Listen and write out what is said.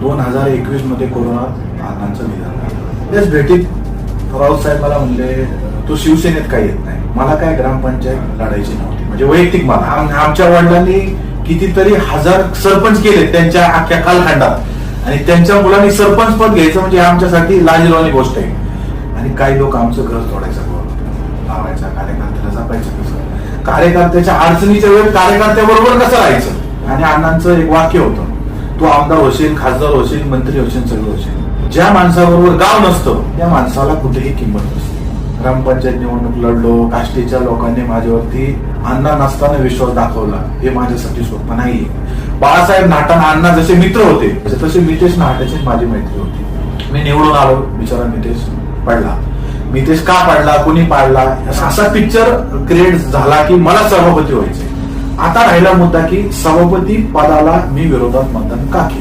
2021 मध्ये कोरोनात अण्णांचं निधन झालं. त्याच भेटीत राऊत साहेब मला म्हणले, तो शिवसेनेत काही येत नाही. मला काय ग्रामपंचायत लढायची नव्हती, म्हणजे वैयक्तिक मला. आमच्या वडिलांनी कितीतरी हजार सरपंच केले त्यांच्या अख्ख्या कालखंडात, आणि त्यांच्या मुलांनी सरपंच पद घ्यायचं म्हणजे आमच्यासाठी लाजिरवाणी गोष्ट आहे. आणि काही लोक आमचं घर तोडायचा लावायचा, कार्यकर्त्याला जपायचं कसं, कार्यकर्त्याच्या अडचणीच्या वेळेत कार्यकर्त्याबरोबर कसं राहायचं. आणि अण्णांचं एक वाक्य होतं, तू आमदार होशील, खासदार होशील, मंत्री होशील, सगळं होशील, ज्या माणसाबरोबर गाव नसतं त्या माणसाला कुठेही किंमत नसते. ग्रामपंचायत निवडणूक लढलो, काष्टीच्या लोकांनी माझ्यावरती अण्णा नसताना विश्वास दाखवला, हे माझ्यासाठी सोपं नाहीये. बाळासाहेब नाटान अण्णा जसे मित्र होते तसे मितेश नाटाची माझी मैत्री होती. मी निवडून आलो, बिचारा मितेश पडला. मितेश का पडला, कोणी पाडला, असा पिक्चर क्रिएट झाला की मला सभापती व्हायचे. आता राहिला मुद्दा की सभापती पदाला मी विरोधात मतदान का केलं.